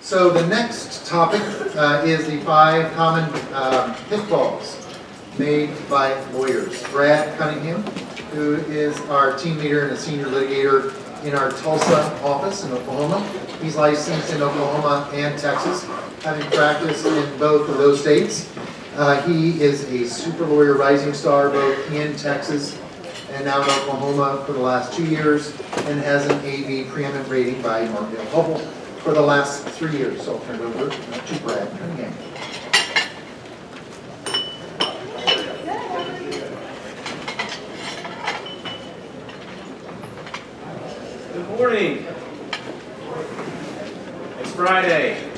So the next topic is the 5 common pitfalls made by lawyers. Brad Cunningham, who is our team leader and a senior litigator in our Tulsa office in Oklahoma. He's licensed in Oklahoma and Texas, having practiced in both of those states. He is a super lawyer rising star both in Texas and now in Oklahoma for the last 2 years, and has an AV preeminent rating by Markdale Hubble for the last 3 years. So I'll turn it over to Brad Cunningham. Good morning. It's Friday.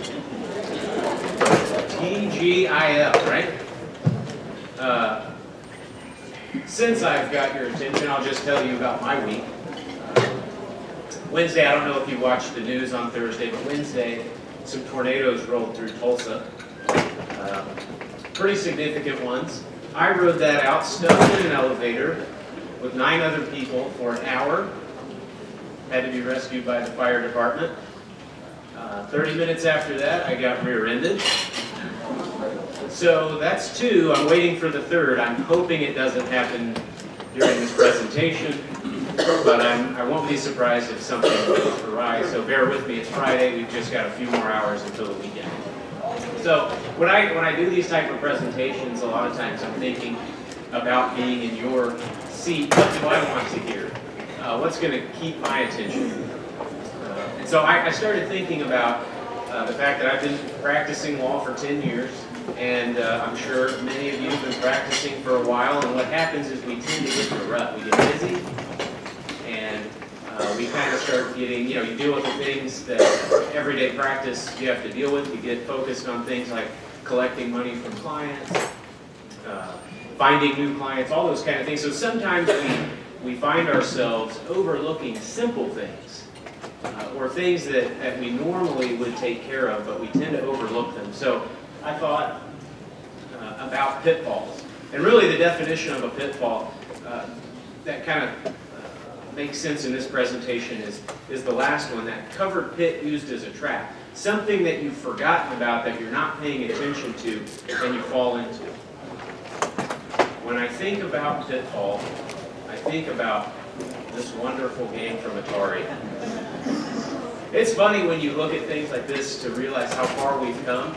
TGIF, right? Since I've got your attention, I'll just tell you about my week. Wednesday, I don't know if you watched the news on Thursday, but Wednesday, some tornadoes rolled through Tulsa. Pretty significant ones. I rode that out, stuck in an elevator with 9 other people for an hour. Had to be rescued by the fire department. 30 minutes after that, I got rear-ended. So that's 2. I'm waiting for the 3rd. I'm hoping it doesn't happen during this presentation, but I won't be surprised if something goes awry. So bear with me. It's Friday. We've just got a few more hours until the weekend. So when I do these type of presentations, a lot of times I'm thinking about being in your seat. What do I want to hear? What's going to keep my attention? And so I started thinking about the fact that I've been practicing law for 10 years, and I'm sure many of you have been practicing for a while, and what happens is we tend to get in a rut. We get busy, and we kind of start getting, you deal with the things that everyday practice you have to deal with. You get focused on things like collecting money from clients, finding new clients, all those kind of things. So sometimes we find ourselves overlooking simple things, or things that we normally would take care of, but we tend to overlook them. So I thought about pitfalls. And really the definition of a pitfall that kind of makes sense in this presentation is the last one, that covered pit used as a trap. Something that you've forgotten about, that you're not paying attention to, and you fall into. When I think about pitfall, I think about this wonderful game from Atari. It's funny when you look at things like this to realize how far we've come,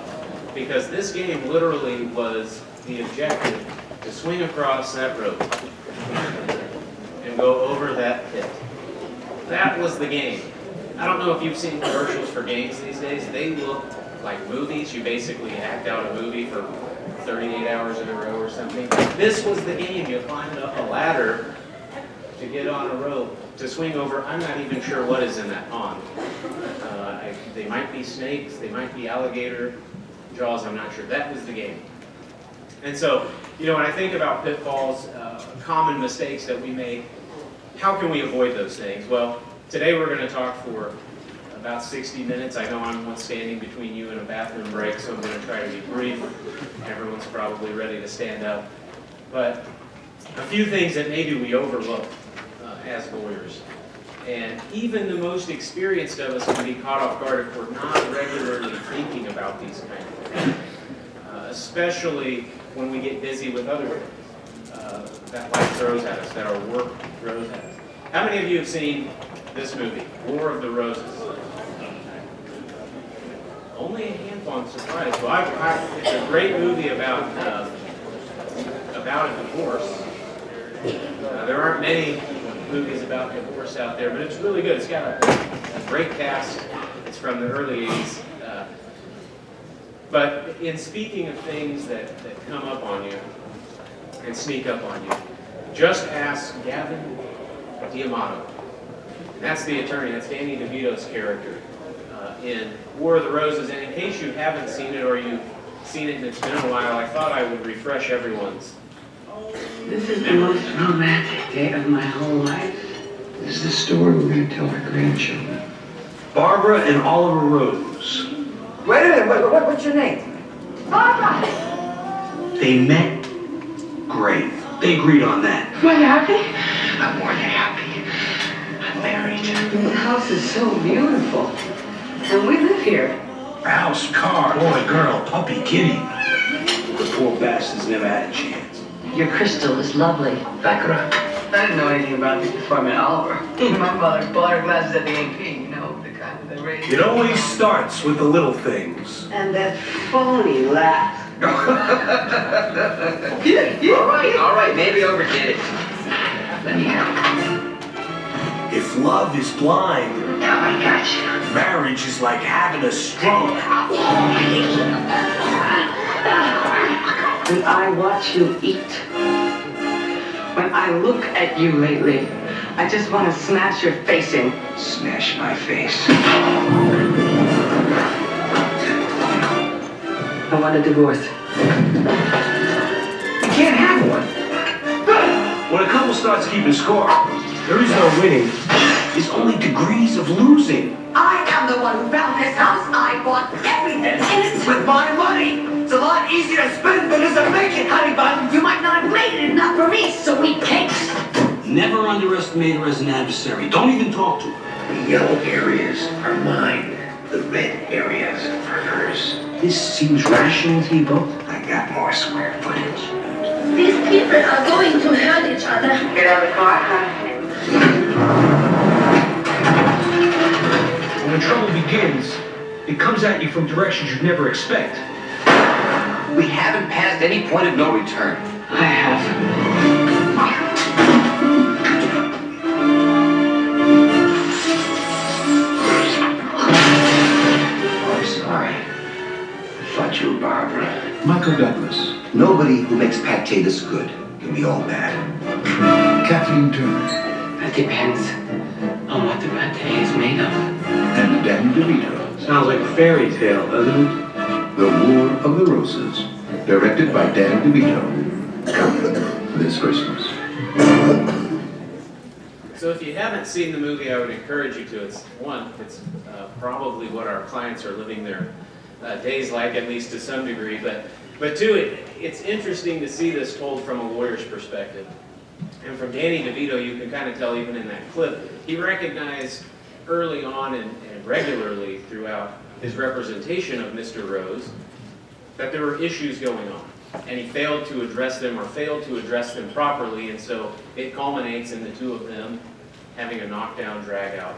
because this game literally was the objective to swing across that rope and go over that pit. That was the game. I don't know if you've seen commercials for games these days. They look like movies. You basically act out a movie for 38 hours in a row or something. This was the game. You climbed up a ladder to get on a rope to swing over. I'm not even sure what is in that pond. They might be snakes, they might be alligator jaws, I'm not sure. That was the game. And so, when I think about pitfalls, common mistakes that we make, how can we avoid those things? Well, today we're going to talk for about 60 minutes. I know I'm standing between you and a bathroom break, so I'm going to try to be brief. Everyone's probably ready to stand up. But a few things that maybe we overlook as lawyers. And even the most experienced of us can be caught off guard if we're not regularly thinking about these kind of things. Especially when we get busy with other things that life throws at us, that our work throws at us. How many of you have seen this movie, War of the Roses? Only a handful, I'm surprised. Well, it's a great movie about a divorce. There aren't many movies about divorce out there, but it's really good. It's got a great cast. It's from the early 80s. But in speaking of things that come up on you and sneak up on you, just ask Gavin D'Amato. That's the attorney. That's Danny DeVito's character in War of the Roses. And in case you haven't seen it, or you've seen it and it's been a while, I thought I would refresh everyone's. This is the most romantic day of my whole life. This is the story we're going to tell our grandchildren. Barbara and Oliver Rose. Wait a minute, what's your name? Barbara! They met. Great. They agreed on that. What, happy? I'm more than happy. I'm married. The house is so beautiful. And we live here. House, car, boy, girl, puppy, kitty. The poor bastards never had a chance. Your crystal is lovely. Back her up. I didn't know anything about this before I met Oliver. My mother bought her glasses at the AP, you know, the kind that they raise. It always starts with the little things. And that phony laugh. All right, maybe overdid it. Let me help. If love is blind, Now I got you. marriage is like having a stroke. When I watch you eat, when I look at you lately, I just want to smash your face in. Smash my face. I want a divorce. You can't have one. When a couple starts keeping score, there is no winning. There's only degrees of losing. I am the one who found this house. I bought everything in it. With my money, it's a lot easier to spend than it is to make it, honey bun. You might not have made it enough for me, so we can't. Never underestimate her as an adversary. Don't even talk to her. The yellow areas are mine. The red areas are hers. This seems rational to you both. I got more square footage. These people are going to hurt each other. Get out of the car, huh? When trouble begins, it comes at you from directions you'd never expect. We haven't passed any point of no return. I have. I'm sorry. I thought you were Barbara. Michael Douglas. Nobody who makes pate this good can be all bad. Kathleen Turner. That depends on what the pate is made of. And Dan DeVito. Sounds like a fairy tale, doesn't it? The War of the Roses. Directed by Dan DeVito. Coming this Christmas. So if you haven't seen the movie, I would encourage you to. It's probably what our clients are living their days like, at least to some degree. But two, it's interesting to see this told from a lawyer's perspective. And from Danny DeVito, you can kind of tell even in that clip, he recognized early on and regularly throughout his representation of Mr. Rose that there were issues going on. And he failed to address them or failed to address them properly, and so it culminates in the two of them having a knockdown, drag-out,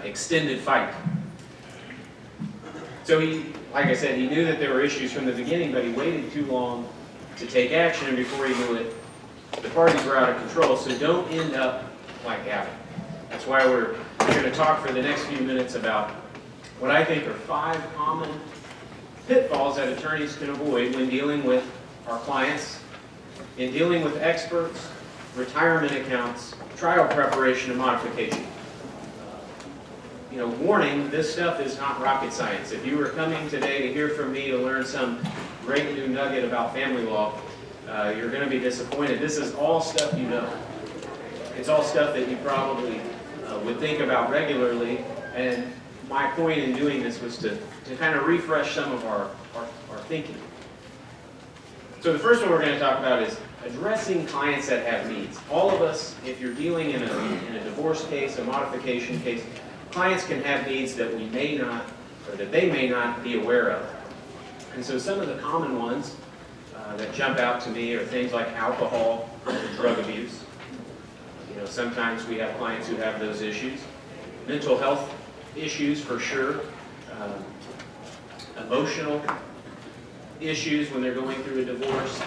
extended fight. So he, like I said, he knew that there were issues from the beginning, but he waited too long to take action, and before he knew it, the parties were out of control. So don't end up like Gavin. That's why we're going to talk for the next few minutes about what I think are 5 common pitfalls that attorneys can avoid when dealing with our clients, in dealing with experts, retirement accounts, trial preparation, and modification. Warning, this stuff is not rocket science. If you were coming today to hear from me to learn some great new nugget about family law, you're going to be disappointed. This is all stuff you know. It's all stuff that you probably would think about regularly, and my point in doing this was to kind of refresh some of our thinking. So the first one we're going to talk about is addressing clients that have needs. All of us, if you're dealing in a divorce case, a modification case, clients can have needs that we may not, or that they may not be aware of. And so some of the common ones that jump out to me are things like alcohol and drug abuse. Sometimes we have clients who have those issues. Mental health issues for sure. Emotional issues when they're going through a divorce.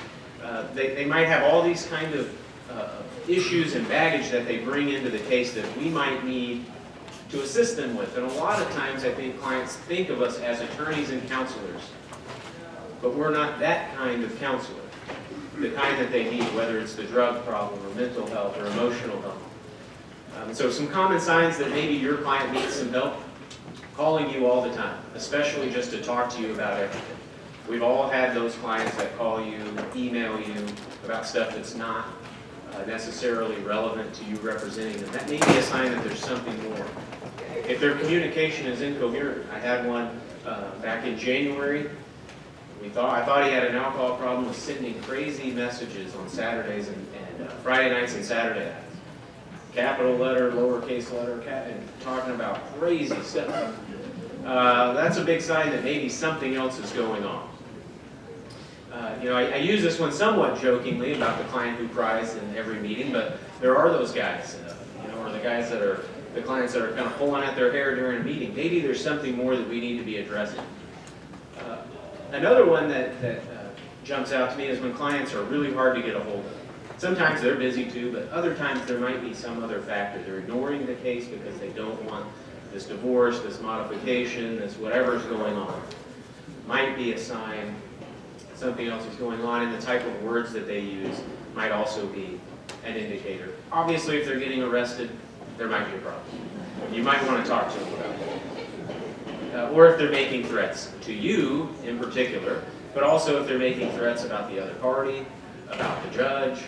They might have all these kind of issues and baggage that they bring into the case that we might need to assist them with. And a lot of times I think clients think of us as attorneys and counselors, but we're not that kind of counselor. The kind that they need, whether it's the drug problem or mental health or emotional health. So some common signs that maybe your client needs some help: calling you all the time, especially just to talk to you about everything. We've all had those clients that call you, email you about stuff that's not necessarily relevant to you representing them. That may be a sign that there's something more. If their communication is incoherent, I had one back in January. I thought he had an alcohol problem, was sending crazy messages on Saturdays and Friday nights and Saturday nights. Capital letter, lowercase letter, and talking about crazy stuff. that's a big sign that maybe something else is going on. I use this one somewhat jokingly about the client who cries in every meeting, but there are those guys, or the guys that are, the clients that are kind of pulling at their hair during a meeting. Maybe there's something more that we need to be addressing. Another one that jumps out to me is when clients are really hard to get a hold of. Sometimes they're busy too, but other times there might be some other factor. They're ignoring the case because they don't want this divorce, this modification, this whatever's going on. Might be a sign something else is going on, and the type of words that they use might also be an indicator. Obviously, if they're getting arrested, there might be a problem. You might want to talk to them about it. Or if they're making threats to you in particular, but also if they're making threats about the other party, about the judge,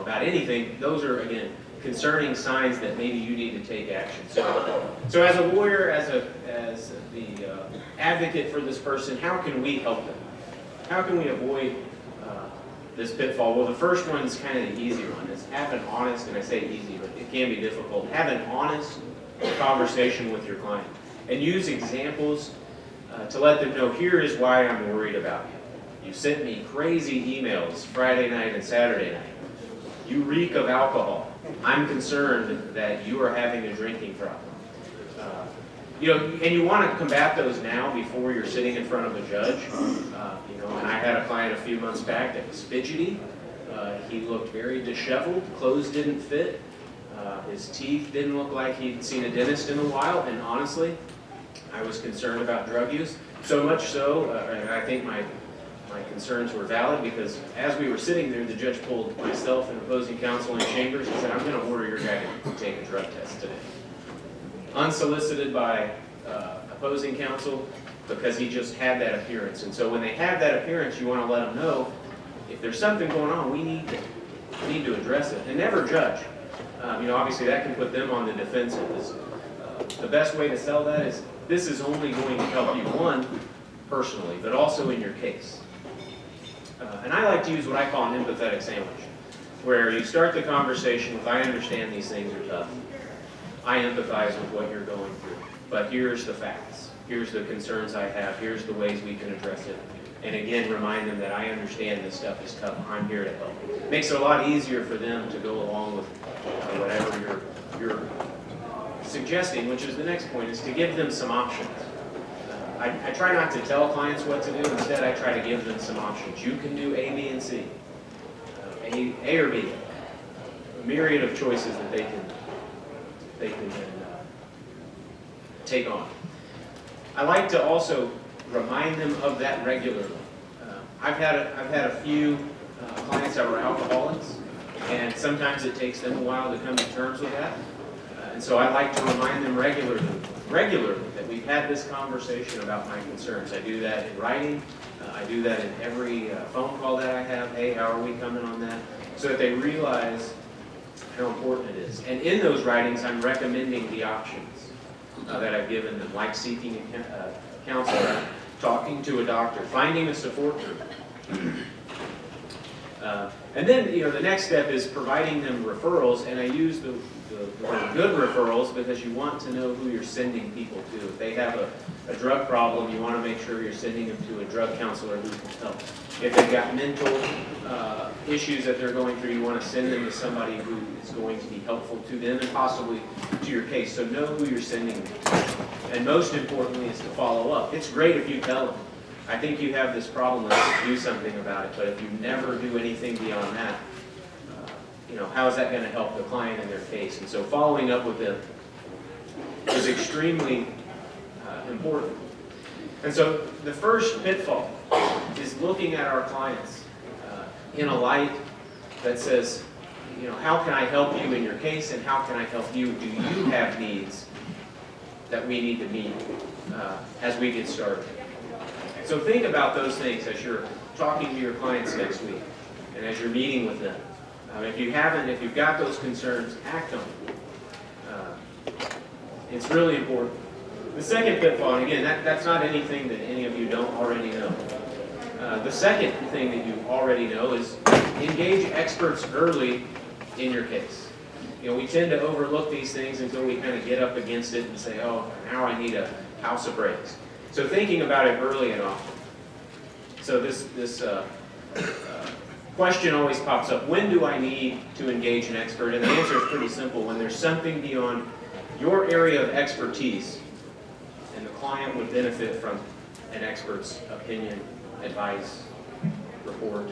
about anything. Those are, again, concerning signs that maybe you need to take action. So as a lawyer, as the advocate for this person, how can we help them? How can we avoid this pitfall? Well, the first one is kind of the easy one. Is have an honest, and I say easy, but it can be difficult, have an honest conversation with your client. And use examples to let them know, here is why I'm worried about you. You sent me crazy emails Friday night and Saturday night. You reek of alcohol. I'm concerned that you are having a drinking problem. And you want to combat those now before you're sitting in front of a judge. And I had a client a few months back that was fidgety. He looked very disheveled. Clothes didn't fit. His teeth didn't look like he'd seen a dentist in a while. And honestly, I was concerned about drug use. So much so, and I think my concerns were valid, because as we were sitting there, the judge pulled myself and opposing counsel in chambers and said, I'm going to order your guy to take a drug test today. Unsolicited by opposing counsel, because he just had that appearance. And so when they have that appearance, you want to let them know, if there's something going on, we need to address it. And never judge. Obviously that can put them on the defensive. The best way to sell that is, this is only going to help you, one, personally, but also in your case. And I like to use what I call an empathetic sandwich, where you start the conversation with, I understand these things are tough. I empathize with what you're going through, but here's the facts. Here's the concerns I have. Here's the ways we can address it. And again, remind them that I understand this stuff is tough. I'm here to help. Makes it a lot easier for them to go along with whatever you're suggesting, which is the next point, is to give them some options. I try not to tell clients what to do. Instead, I try to give them some options. You can do A, B, and C. A or B. A myriad of choices that they can take on. I like to also remind them of that regularly. I've had a few clients that were alcoholics, and sometimes it takes them a while to come to terms with that. And so I like to remind them regularly that we've had this conversation about my concerns. I do that in writing. I do that in every phone call that I have. Hey, how are we coming on that? So that they realize how important it is. And in those writings, I'm recommending the options that I've given them, like seeking a counselor, talking to a doctor, finding a support group. And then, the next step is providing them referrals, and I use the word good referrals because you want to know who you're sending people to. If they have a drug problem, you want to make sure you're sending them to a drug counselor who can help. If they've got mental issues that they're going through, you want to send them to somebody who is going to be helpful to them and possibly to your case. So know who you're sending them to. And most importantly is to follow up. It's great if you tell them, I think you have this problem, let's do something about it. But if you never do anything beyond that, how is that going to help the client in their case? And so following up with them is extremely important. And so the first pitfall is looking at our clients in a light that says, how can I help you in your case, and how can I help you? Do you have needs that we need to meet as we get started? So think about those things as you're talking to your clients next week and as you're meeting with them. If you've got those concerns, act on them. It's really important. The second pitfall, and again, that's not anything that any of you don't already know. The second thing that you already know is engage experts early in your case. we tend to overlook these things until we kind of get up against it and say, oh, now I need a house appraised. So thinking about it early and often. So this question always pops up, when do I need to engage an expert? And the answer is pretty simple, when there's something beyond your area of expertise and the client would benefit from an expert's opinion, advice, report.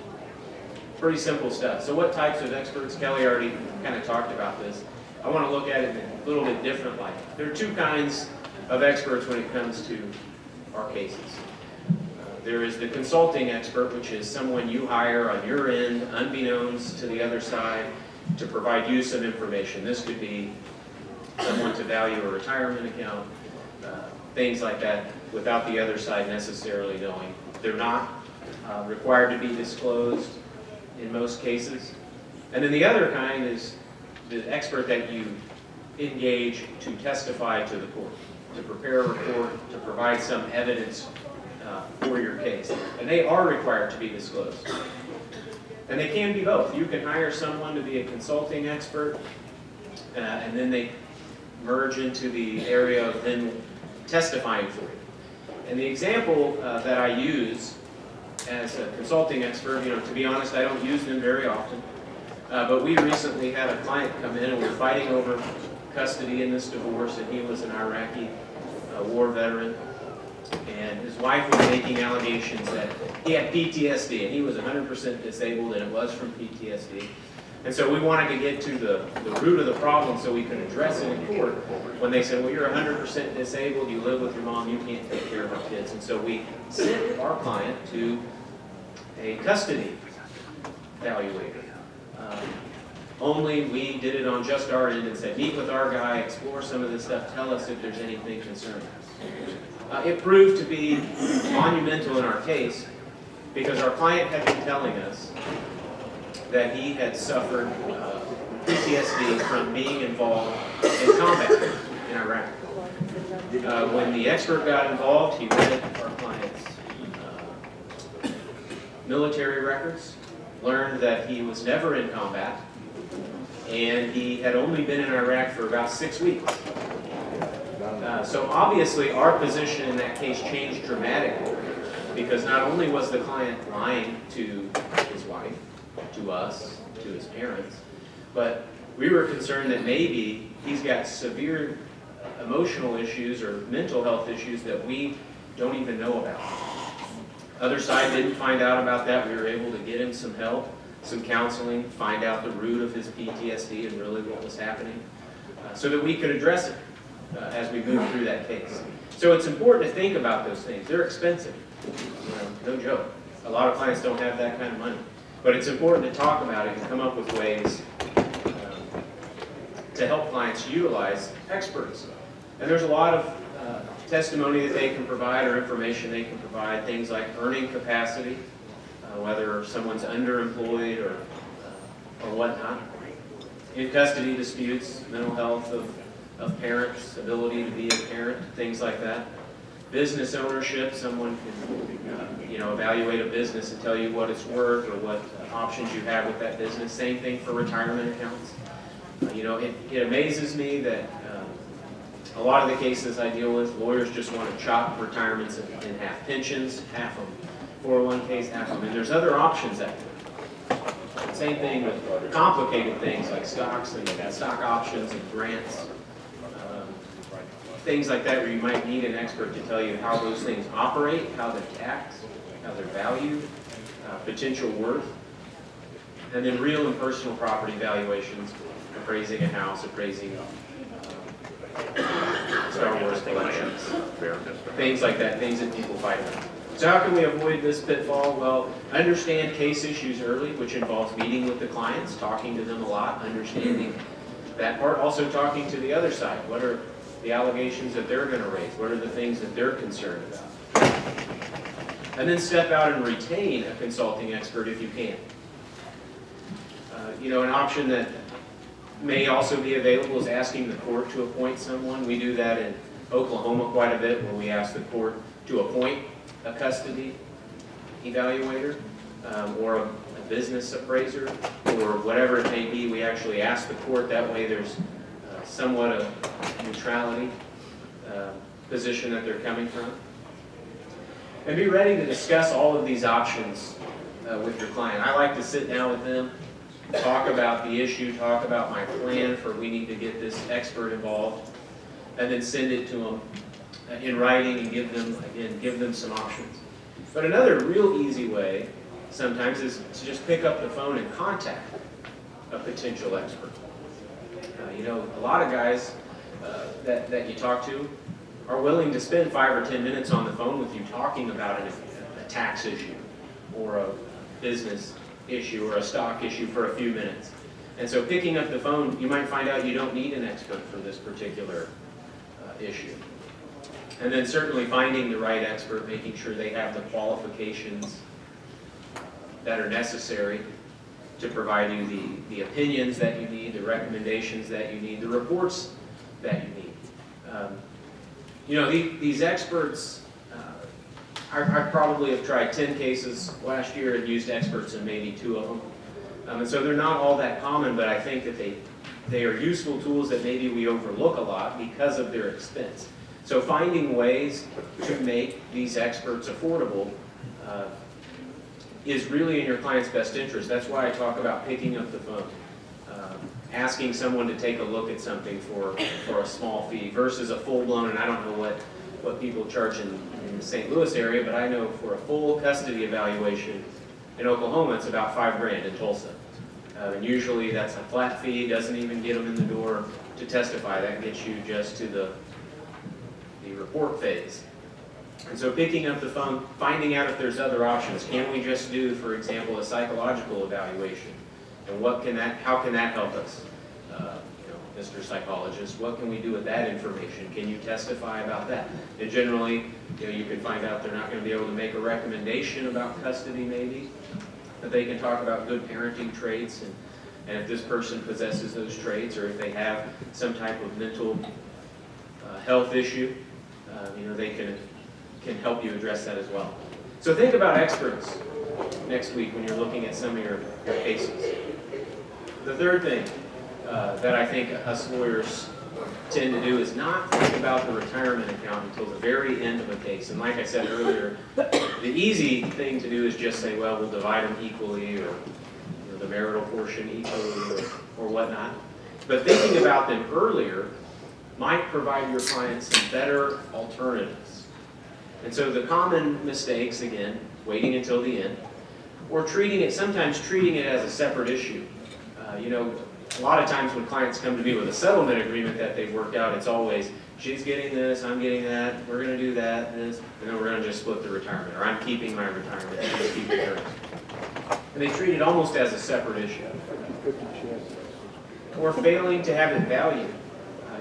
Pretty simple stuff. So what types of experts? Kelly already kind of talked about this. I want to look at it in a little bit different light. There are two kinds of experts when it comes to our cases. There is the consulting expert, which is someone you hire on your end, unbeknownst to the other side, to provide you some information. This could be someone to value a retirement account, things like that, without the other side necessarily knowing. They're not required to be disclosed in most cases. And then the other kind is the expert that you engage to testify to the court, to prepare a report, to provide some evidence for your case. And they are required to be disclosed. And they can be both. You can hire someone to be a consulting expert, and then they merge into the area of then testifying for you. And the example that I use as a consulting expert, to be honest, I don't use them very often. But we recently had a client come in and we were fighting over custody in this divorce, and he was an Iraqi war veteran. And his wife was making allegations that he had PTSD, and he was 100% disabled, and it was from PTSD. And so we wanted to get to the root of the problem so we could address it in court. When they said, well, you're 100% disabled, you live with your mom, you can't take care of our kids. And so we sent our client to a custody evaluator. Only we did it on just our end and said, meet with our guy, explore some of this stuff, tell us if there's anything concerning us. It proved to be monumental in our case because our client had been telling us that he had suffered PTSD from being involved in combat in Iraq. When the expert got involved, he read our client's military records, learned that he was never in combat, and he had only been in Iraq for about 6 weeks. So obviously our position in that case changed dramatically because not only was the client lying to his wife, to us, to his parents, but we were concerned that maybe he's got severe emotional issues or mental health issues that we don't even know about. Other side didn't find out about that. We were able to get him some help, some counseling, find out the root of his PTSD and really what was happening so that we could address it as we move through that case. So it's important to think about those things. They're expensive, no joke. A lot of clients don't have that kind of money. But it's important to talk about it and come up with ways to help clients utilize experts. And there's a lot of testimony that they can provide or information they can provide, things like earning capacity, whether someone's underemployed or whatnot. In custody disputes, mental health of parents, ability to be a parent, things like that. Business ownership, someone can evaluate a business and tell you what it's worth or what options you have with that business. Same thing for retirement accounts. It amazes me that a lot of the cases I deal with, lawyers just want to chop retirements in half. Pensions, half of them. 401ks, half of them. And there's other options out there. Same thing with complicated things like stocks and stock options and grants. Things like that where you might need an expert to tell you how those things operate, how they're taxed, how they're valued, potential worth, and then real and personal property valuations, appraising a house, appraising Star Wars collections, things like that, things that people fight about. So how can we avoid this pitfall? Well, understand case issues early, which involves meeting with the clients, talking to them a lot, understanding that part, also talking to the other side. What are the allegations that they're going to raise? What are the things that they're concerned about? And then step out and retain a consulting expert if you can. An option that may also be available is asking the court to appoint someone. We do that in Oklahoma quite a bit, where we ask the court to appoint a custody evaluator. or a business appraiser, or whatever it may be. We actually ask the court, that way there's somewhat of neutrality position that they're coming from. And be ready to discuss all of these options with your client. I like to sit down with them, talk about the issue, talk about my plan for we need to get this expert involved, and then send it to them in writing and give them some options. But another real easy way sometimes is to just pick up the phone and contact a potential expert. You know, a lot of guys that you talk to are willing to spend 5 or 10 minutes on the phone with you talking about a tax issue or a business issue or a stock issue for a few minutes. And so picking up the phone, you might find out you don't need an expert for this particular issue. And then certainly finding the right expert, making sure they have the qualifications that are necessary to provide you the opinions that you need, the recommendations that you need, the reports that you need. You know, these experts, I probably have tried 10 cases last year and used experts in maybe 2 of them. And so they're not all that common, but I think that they are useful tools that maybe we overlook a lot because of their expense. So finding ways to make these experts affordable is really in your client's best interest. That's why I talk about picking up the phone, asking someone to take a look at something for a small fee versus a full-blown, and I don't know what people charge in the St. Louis area, but I know for a full custody evaluation in Oklahoma, it's about $5,000 in Tulsa. And usually that's a flat fee, doesn't even get them in the door to testify. That gets you just to the report phase. And so picking up the phone, finding out if there's other options. Can we just do, for example, a psychological evaluation? And how can that help us? You know, Mr. Psychologist, what can we do with that information? Can you testify about that? And generally, you know, you can find out they're not going to be able to make a recommendation about custody maybe, but they can talk about good parenting traits and if this person possesses those traits or if they have some type of mental health issue, you know, they can help you address that as well. So think about experts next week when you're looking at some of your cases. The third thing that I think us lawyers tend to do is not think about the retirement account until the very end of a case. And like I said earlier, the easy thing to do is just say, well, we'll divide them equally or the marital portion equally or whatnot. But thinking about them earlier might provide your clients some better alternatives. And so the common mistakes, again, waiting until the end, or sometimes treating it as a separate issue. You know, a lot of times when clients come to me with a settlement agreement that they've worked out, it's always, she's getting this, I'm getting that, we're going to do that, this, and then we're going to just split the retirement, or I'm keeping my retirement, and just keep hers. And they treat it almost as a separate issue. Or failing to have it valued.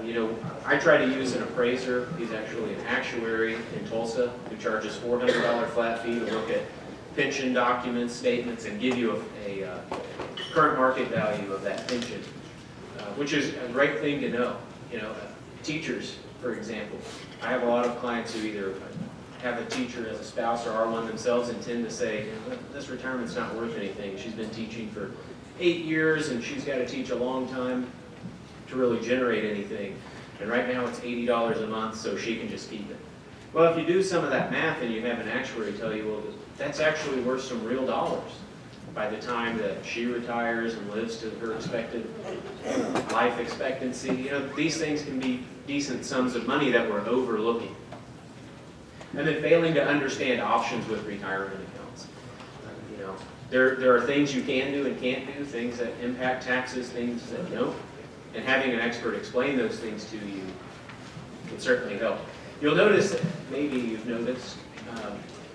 You know, I try to use an appraiser. He's actually an actuary in Tulsa who charges $400 flat fee to look at pension documents, statements, and give you a current market value of that pension, which is a great thing to know. You know, teachers, for example. I have a lot of clients who either have a teacher as a spouse or are one themselves and tend to say, this retirement's not worth anything. She's been teaching for 8 years and she's got to teach a long time to really generate anything. And right now it's $80 a month, so she can just keep it. Well, if you do some of that math and you have an actuary tell you, well, that's actually worth some real dollars by the time that she retires and lives to her expected life expectancy. You know, these things can be decent sums of money that we're overlooking. And then failing to understand options with retirement accounts. You know, there are things you can do and can't do, things that impact taxes, things that don't. And having an expert explain those things to you can certainly help. You'll notice that, maybe you've noticed,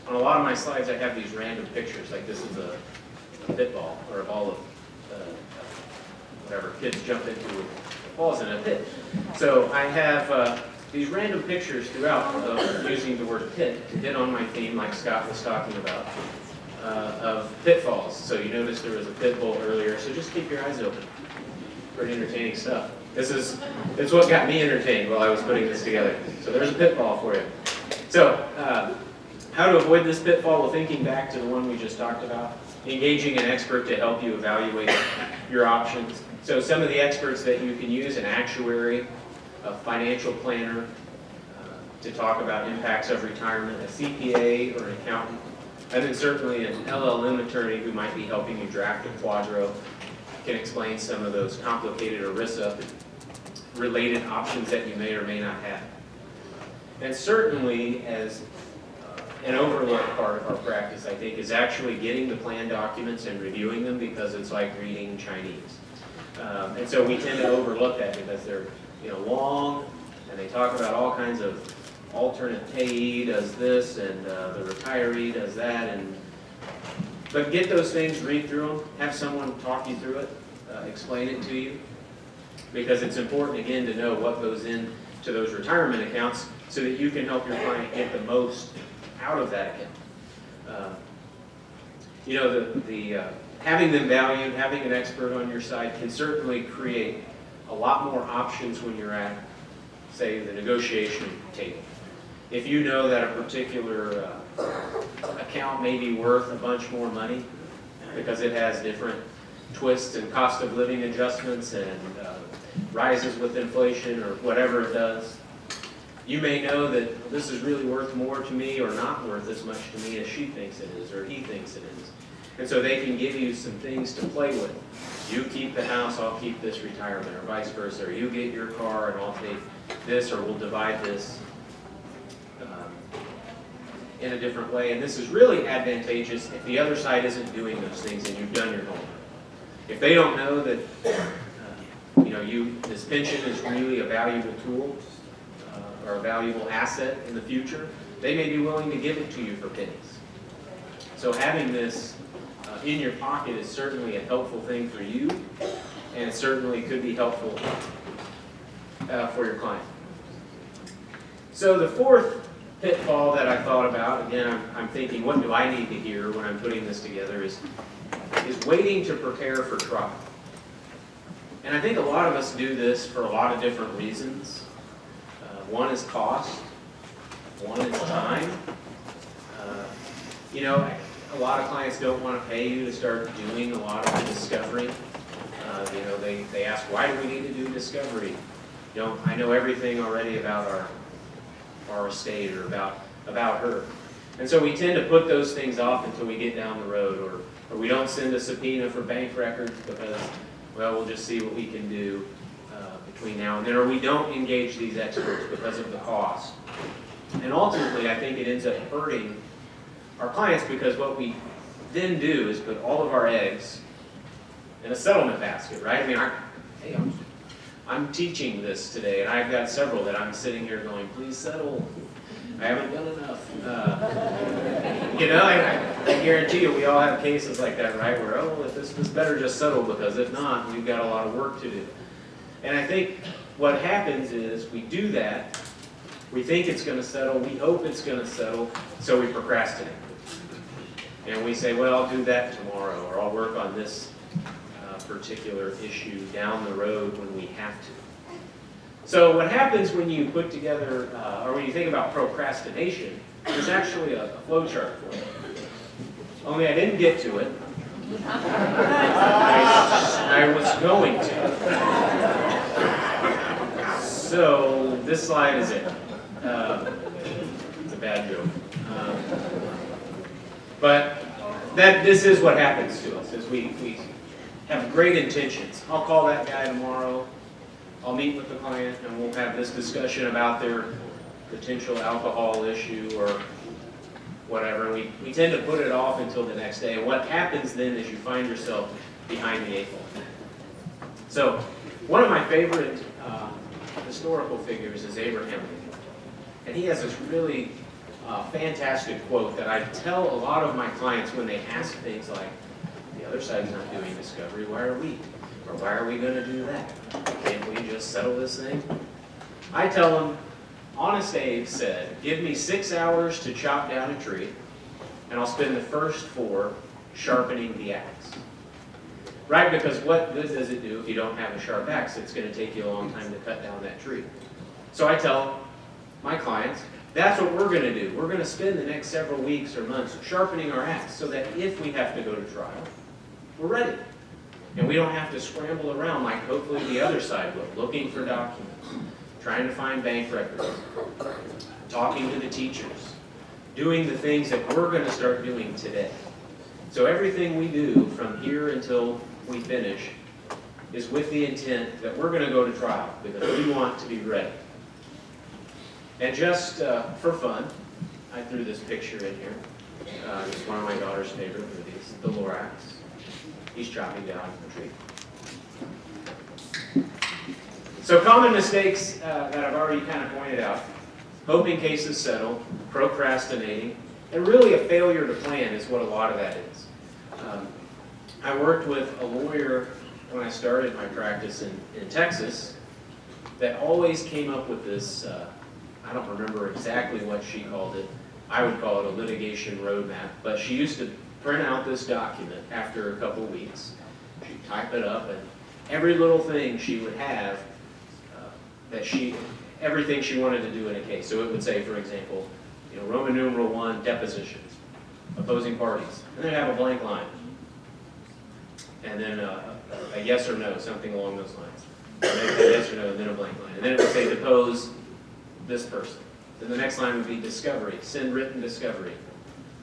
on a lot of my slides I have these random pictures, like this is a pit ball, or a ball of whatever kids jump into falls in a pit. So I have these random pictures throughout of using the word pit to hit on my theme, like Scott was talking about, of pitfalls. So you noticed there was a pit bull earlier, so just keep your eyes open. Pretty entertaining stuff. It's what got me entertained while I was putting this together. So there's a pitfall for you. So how to avoid this pitfall? Well, thinking back to the one we just talked about, engaging an expert to help you evaluate your options. So some of the experts that you can use, an actuary, a financial planner, to talk about impacts of retirement, a CPA or an accountant, and then certainly an LLM attorney who might be helping you draft a quadro, can explain some of those complicated ERISA-related options that you may or may not have. And certainly, as an overlooked part of our practice, I think, is actually getting the plan documents and reviewing them, because it's like reading Chinese. And so we tend to overlook that because they're long, and they talk about all kinds of alternate payee does this, and the retiree does that, but get those things, read through them, have someone talk you through it, explain it to you, because it's important, again, to know what goes into those retirement accounts so that you can help your client get the most out of that account. Having them valued, having an expert on your side can certainly create a lot more options when you're at, say, the negotiation table. If you know that a particular account may be worth a bunch more money because it has different twists and cost of living adjustments and rises with inflation or whatever it does, you may know that this is really worth more to me or not worth as much to me as she thinks it is or he thinks it is. And so they can give you some things to play with. You keep the house, I'll keep this retirement, or vice versa. Or you get your car and I'll take this, or we'll divide this in a different way. And this is really advantageous if the other side isn't doing those things and you've done your homework. If they don't know that this pension is really a valuable tool or a valuable asset in the future, they may be willing to give it to you for pennies. So having this in your pocket is certainly a helpful thing for you, and it certainly could be helpful for your client. So the fourth pitfall that I thought about, again, I'm thinking, what do I need to hear when I'm putting this together, is waiting to prepare for trial. And I think a lot of us do this for a lot of different reasons. One is cost, one is time. A lot of clients don't want to pay you to start doing a lot of the discovery. They ask, why do we need to do discovery? I know everything already about our estate or about her. And so we tend to put those things off until we get down the road, or we don't send a subpoena for bank records because, well, we'll just see what we can do between now and then, or we don't engage these experts because of the cost. And ultimately, I think it ends up hurting our clients, because what we then do is put all of our eggs in a settlement basket, right? I mean, I'm teaching this today, and I've got several that I'm sitting here going, please settle. I haven't done enough. I guarantee you we all have cases like that, right? Where, if this better just settle, because if not, we've got a lot of work to do. And I think what happens is we do that, we think it's going to settle, we hope it's going to settle, so we procrastinate. And we say, well, I'll do that tomorrow, or I'll work on this particular issue down the road when we have to. So what happens when you put together, or when you think about procrastination, there's actually a flow chart for it. Only I didn't get to it. I was going to. So this slide is it. It's a bad joke. But this is what happens to us, is we have great intentions. I'll call that guy tomorrow. I'll meet with the client and we'll have this discussion about their potential alcohol issue or whatever. We tend to put it off until the next day. And what happens then is you find yourself behind the eight ball. So one of my favorite historical figures is Abraham Lincoln. And he has this really fantastic quote that I tell a lot of my clients when they ask things like, the other side's not doing discovery, why are we? Or why are we going to do that? Can't we just settle this thing? I tell them, Honest Abe said, give me 6 hours to chop down a tree, and I'll spend the first 4 sharpening the axe. Right? Because what good does it do if you don't have a sharp axe? It's going to take you a long time to cut down that tree. So I tell my clients, That's what we're going to do. We're going to spend the next several weeks or months sharpening our axe so that if we have to go to trial, we're ready. And we don't have to scramble around like hopefully the other side will, looking for documents, trying to find bank records, talking to the teachers, doing the things that we're going to start doing today. So everything we do from here until we finish is with the intent that we're going to go to trial because we want to be ready. And just for fun, I threw this picture in here. It's one of my daughter's favorite movies, The Lorax. He's chopping down a tree. So common mistakes that I've already kind of pointed out: hoping cases settle, procrastinating, and really a failure to plan is what a lot of that is. I worked with a lawyer when I started my practice in Texas that always came up with this, I don't remember exactly what she called it. I would call it a litigation roadmap, but she used to print out this document after a couple weeks. She'd type it up, and every little thing she would have everything she wanted to do in a case. So it would say, for example, Roman numeral 1, depositions, opposing parties, and then have a blank line, and then a yes or no, something along those lines. Or maybe a yes or no, and then a blank line, and then it would say depose this person. Then the next line would be discovery, send written discovery.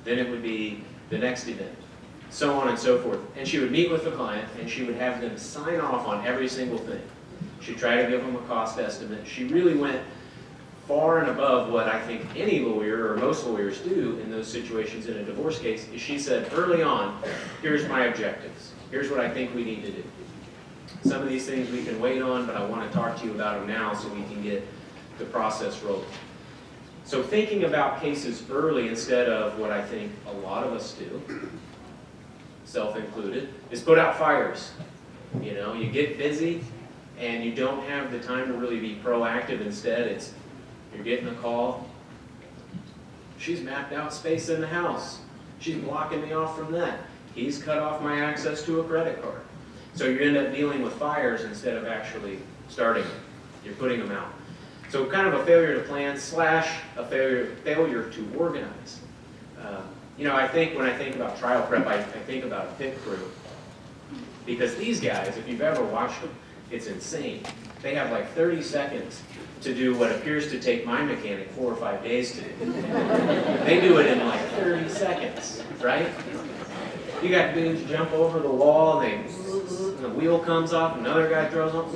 Then it would be the next event, so on and so forth. And she would meet with the client, and she would have them sign off on every single thing. She'd try to give them a cost estimate. She really went far and above what I think any lawyer or most lawyers do in those situations in a divorce case. Is she said early on, here's my objectives. Here's what I think we need to do. Some of these things we can wait on, but I want to talk to you about them now so we can get the process rolling. So thinking about cases early instead of what I think a lot of us do, self-included, is put out fires. You get busy and you don't have the time to really be proactive. Instead, you're getting a call. She's mapped out space in the house. She's blocking me off from that. He's cut off my access to a credit card. So you end up dealing with fires instead of actually starting them. You're putting them out. So kind of a failure to plan / a failure to organize. I think when I think about trial prep, I think about a pit crew. Because these guys, if you've ever watched them, it's insane. They have like 30 seconds to do what appears to take my mechanic 4 or 5 days to do. They do it in like 30 seconds, right? You got dudes jump over the wall, and the wheel comes off, another guy throws on,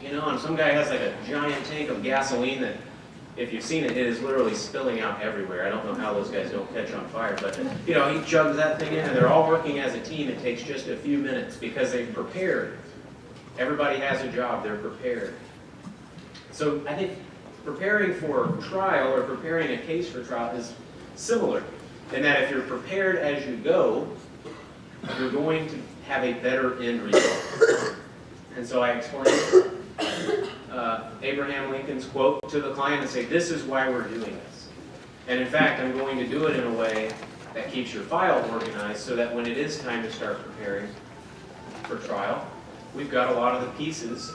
and some guy has like a giant tank of gasoline that, if you've seen it, it is literally spilling out everywhere. I don't know how those guys don't catch on fire, but he chugs that thing in, and they're all working as a team. It takes just a few minutes because they've prepared. Everybody has a job, they're prepared. So I think preparing for trial or preparing a case for trial is similar in that if you're prepared as you go, you're going to have a better end result. And so I explained Abraham Lincoln's quote to the client and say, this is why we're doing this. And in fact, I'm going to do it in a way that keeps your file organized so that when it is time to start preparing for trial, we've got a lot of the pieces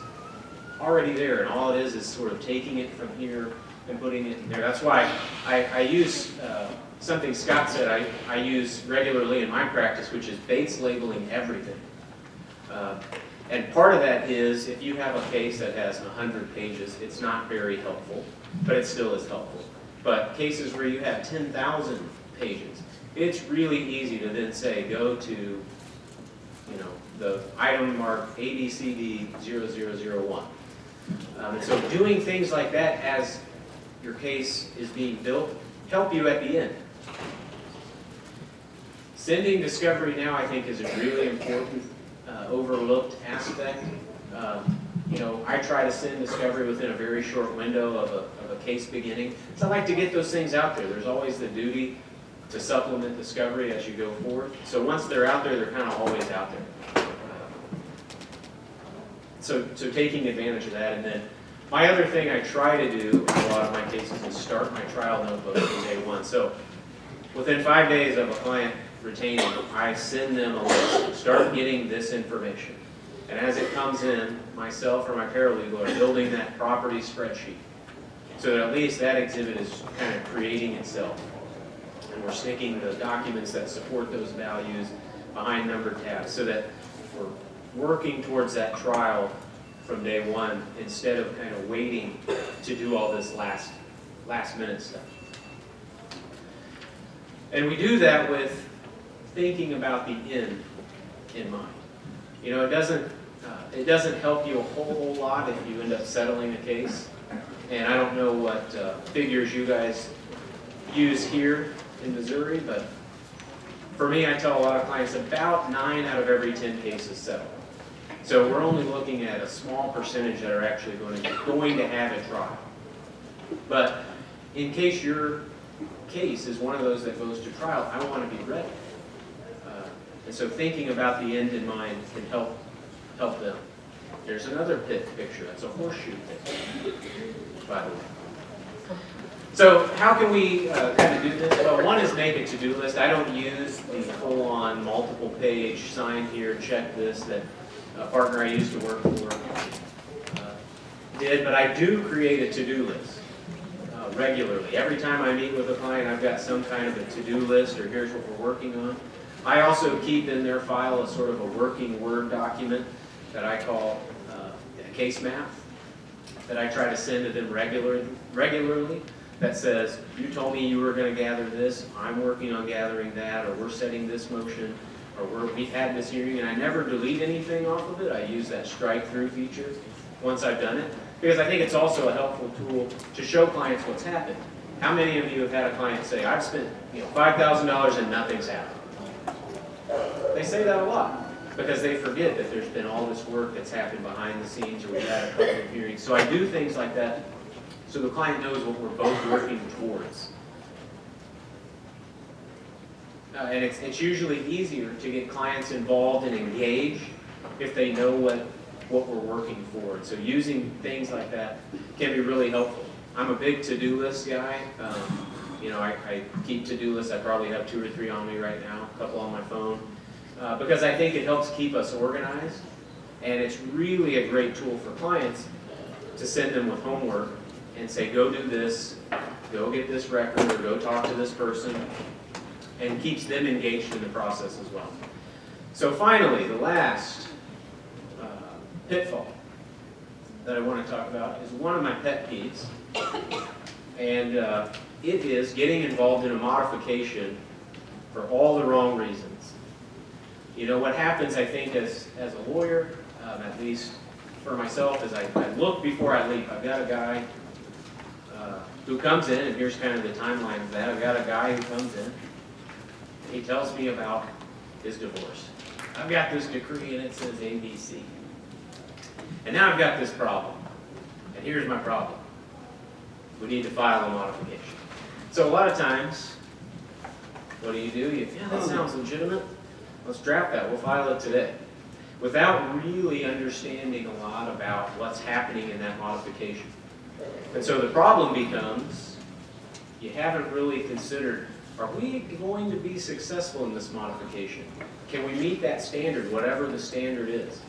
already there, and all it is sort of taking it from here and putting it in there. That's why I use something Scott said I use regularly in my practice, which is Bates labeling everything. And part of that is, if you have a case that has 100 pages, it's not very helpful, but it still is helpful. But cases where you have 10,000 pages, it's really easy to then say, go to, the item marked ABCD0001. And so doing things like that as your case is being built help you at the end. Sending discovery now, I think, is a really important overlooked aspect. I try to send discovery within a very short window of a case beginning. So I like to get those things out there. There's always the duty to supplement discovery as you go forward. So once they're out there, they're kind of always out there. So taking advantage of that. And then my other thing I try to do in a lot of my cases is start my trial notebook from day one. So within 5 days of a client retaining, I send them a list. Start getting this information. And as it comes in, myself or my paralegal are building that property spreadsheet. so that at least that exhibit is kind of creating itself. And we're sticking the documents that support those values behind numbered tabs so that we're working towards that trial from day one instead of kind of waiting to do all this last minute stuff. And we do that with thinking about the end in mind. You know, it doesn't help you a whole lot if you end up settling a case. And I don't know what figures you guys use here in Missouri, but for me, I tell a lot of clients about 9 out of every 10 cases settle. So we're only looking at a small percentage that are actually going to have a trial. But in case your case is one of those that goes to trial, I want to be ready. And so thinking about the end in mind can help them. There's another picture. That's a horseshoe pit, by the way. So how can we kind of do this? Well, one is make a to-do list. I don't use the full-on multiple-page sign here, check this that a partner I used to work for did, but I do create a to-do list regularly. Every time I meet with a client, I've got some kind of a to-do list, or here's what we're working on. I also keep in their file a sort of a working Word document that I call a case map that I try to send to them regularly that says, you told me you were going to gather this, I'm working on gathering that, or we're setting this motion, or we've had this hearing, and I never delete anything off of it. I use that strike-through feature once I've done it, because I think it's also a helpful tool to show clients what's happened. How many of you have had a client say, I've spent $5,000 and nothing's happened? They say that a lot because they forget that there's been all this work that's happened behind the scenes, or we've had a couple of hearings. So I do things like that so the client knows what we're both working towards. And it's usually easier to get clients involved and engaged if they know what we're working for. So using things like that can be really helpful. I'm a big to-do list guy. I keep to-do lists. I probably have 2 or 3 on me right now, a couple on my phone, because I think it helps keep us organized. And it's really a great tool for clients to send them with homework and say, go do this, go get this record, or go talk to this person, and keeps them engaged in the process as well. So finally, the last pitfall that I want to talk about is one of my pet peeves, and it is getting involved in a modification for all the wrong reasons. You know, what happens, I think, as a lawyer, at least for myself, is I look before I leap. I've got a guy who comes in, and here's kind of the timeline of that. I've got a guy who comes in, and he tells me about his divorce. I've got this decree, and it says ABC. And now I've got this problem, and here's my problem. We need to file a modification. So a lot of times, what do? Yeah, that sounds legitimate. Let's draft that. We'll file it today. Without really understanding a lot about what's happening in that modification. And so the problem becomes, you haven't really considered, are we going to be successful in this modification? Can we meet that standard, whatever the standard is,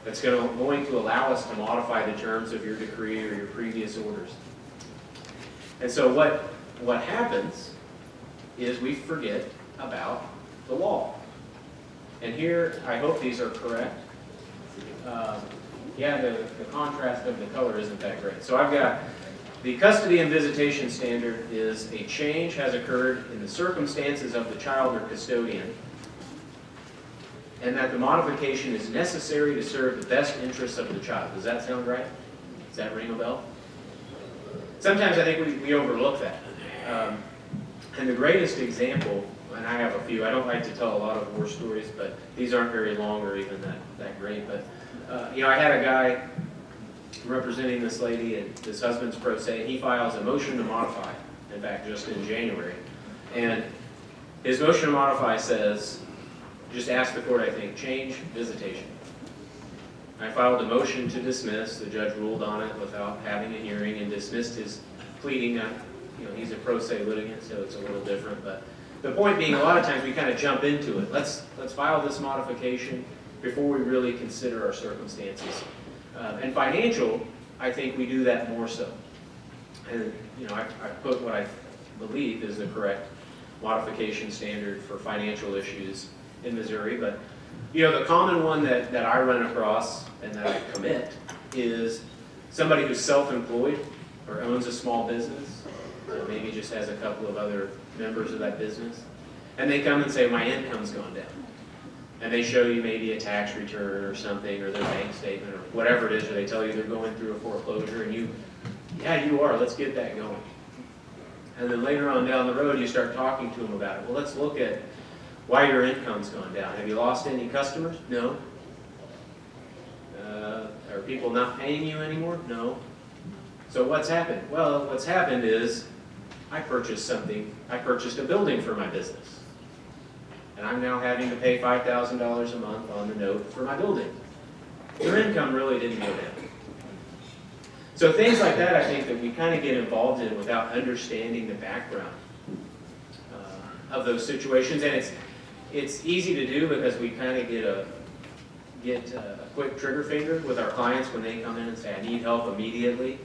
that's going to allow us to modify the terms of your decree or your previous orders? And so what happens is we forget about the law. And here, I hope these are correct. The contrast of the color isn't that great. So I've got the custody and visitation standard is a change has occurred in the circumstances of the child or custodian, and that the modification is necessary to serve the best interests of the child. Does that sound right? Does that ring a bell? Sometimes I think we overlook that. And the greatest example, and I have a few, I don't like to tell a lot of war stories, but these aren't very long or even that great. But, I had a guy representing this lady, and this husband's pro se, and he files a motion to modify, in fact, just in January. And his motion to modify says, just ask the court, I think, change visitation. I filed a motion to dismiss. The judge ruled on it without having a hearing and dismissed his pleading. He's a pro se litigant, so it's a little different. But the point being, a lot of times we kind of jump into it. Let's file this modification before we really consider our circumstances. And financial, I think we do that more so. And, I put what I believe is the correct modification standard for financial issues in Missouri, but, the common one that I run across and that I commit is somebody who's self-employed or owns a small business, maybe just has a couple of other members of that business, and they come and say, my income's gone down. And they show you maybe a tax return or something, or their bank statement, or whatever it is, or they tell you they're going through a foreclosure, and yeah, you are, let's get that going. And then later on down the road, you start talking to them about it. Well, let's look at why your income's gone down. Have you lost any customers? No. Are people not paying you anymore? No. So what's happened? Well, what's happened is I purchased a building for my business. And I'm now having to pay $5,000 a month on the note for my building. Your income really didn't go down. So things like that, I think that we kind of get involved in without understanding the background of those situations. And it's easy to do because we kind of get a quick trigger finger with our clients when they come in and say, I need help immediately.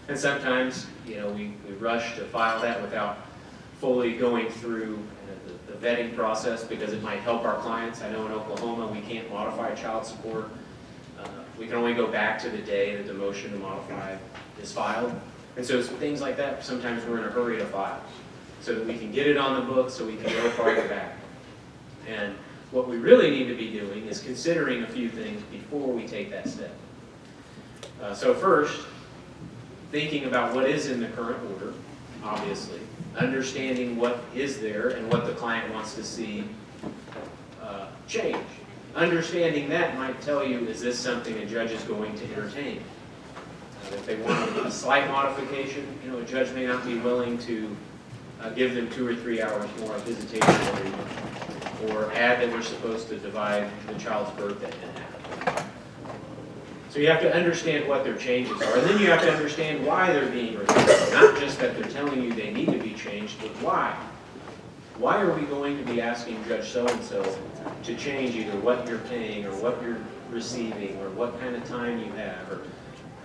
And sometimes, we rush to file that without fully going through the vetting process because it might help our clients. I know in Oklahoma we can't modify child support. We can only go back to the day that the motion to modify is filed. And so things like that, sometimes we're in a hurry to file so that we can get it on the book so we can go farther back. And what we really need to be doing is considering a few things before we take that step. So first, thinking about what is in the current order, obviously, understanding what is there and what the client wants to see change. Understanding that might tell you, is this something a judge is going to entertain? If they want a slight modification, a judge may not be willing to give them 2 or 3 hours more of visitation every month, or add that we're supposed to divide the child's birthday in half. So you have to understand what their changes are, and then you have to understand why they're being requested. Not just that they're telling you they need to be changed, but why. Why are we going to be asking Judge so-and-so to change either what you're paying or what you're receiving or what kind of time you have or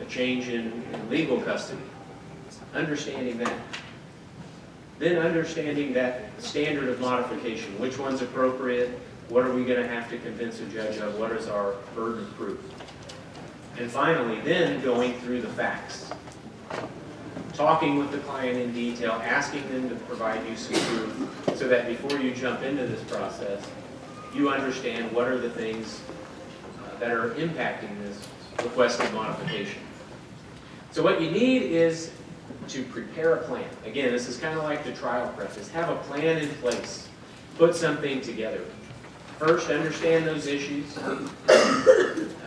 a change in legal custody? Understanding that. Then understanding that standard of modification. Which one's appropriate? What are we going to have to convince a judge of? What is our burden of proof? And finally, then going through the facts. Talking with the client in detail, asking them to provide you some proof so that before you jump into this process, you understand what are the things that are impacting this requested modification. So what you need is to prepare a plan. Again, this is kind of like the trial prep, is have a plan in place. Put something together. First, understand those issues.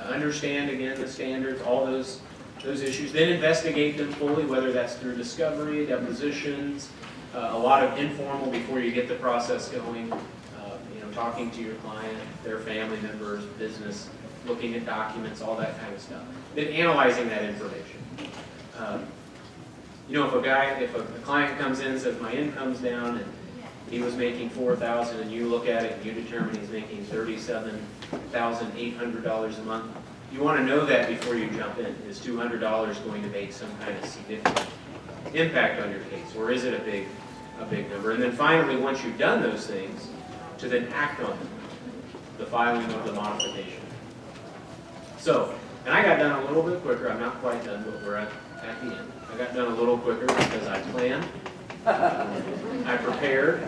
Understand, again, the standards, all those issues. Then investigate them fully, whether that's through discovery, depositions, a lot of informal before you get the process going, talking to your client, their family members, business, looking at documents, all that kind of stuff. Then analyzing that information. If a client comes in and says, my income's down and he was making $4,000 and you look at it and you determine he's making $37,800 a month, you want to know that before you jump in. Is $200 going to make some kind of significant impact on your case, or is it a big number? And then finally, once you've done those things, to then act on them, the filing of the modification. So, and I got done a little bit quicker. I'm not quite done, but we're at the end. I got done a little quicker because I planned, I prepared,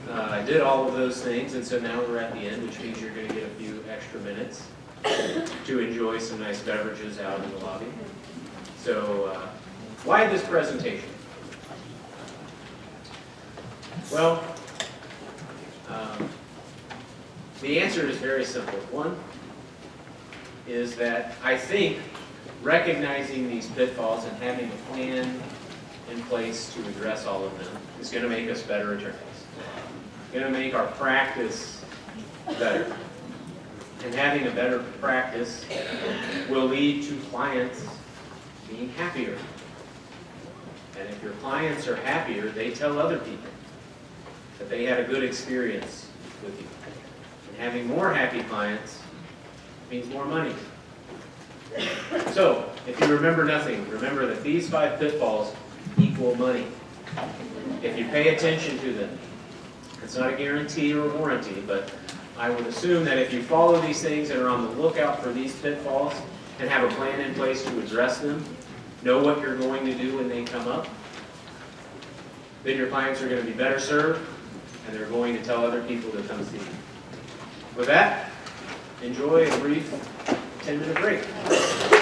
I did all of those things, and so now we're at the end, which means you're going to get a few extra minutes to enjoy some nice beverages out in the lobby. So, why this presentation? Well, the answer is very simple. One is that I think recognizing these pitfalls and having a plan in place to address all of them is going to make us better attorneys. It's going to make our practice better. And having a better practice will lead to clients being happier. And if your clients are happier, they tell other people that they had a good experience with you. And having more happy clients means more money. So, if you remember nothing, remember that these 5 pitfalls equal money. If you pay attention to them, it's not a guarantee or a warranty, but I would assume that if you follow these things and are on the lookout for these pitfalls and have a plan in place to address them, know what you're going to do when they come up, then your clients are going to be better served and they're going to tell other people to come see you. With that, enjoy a brief 10-minute break.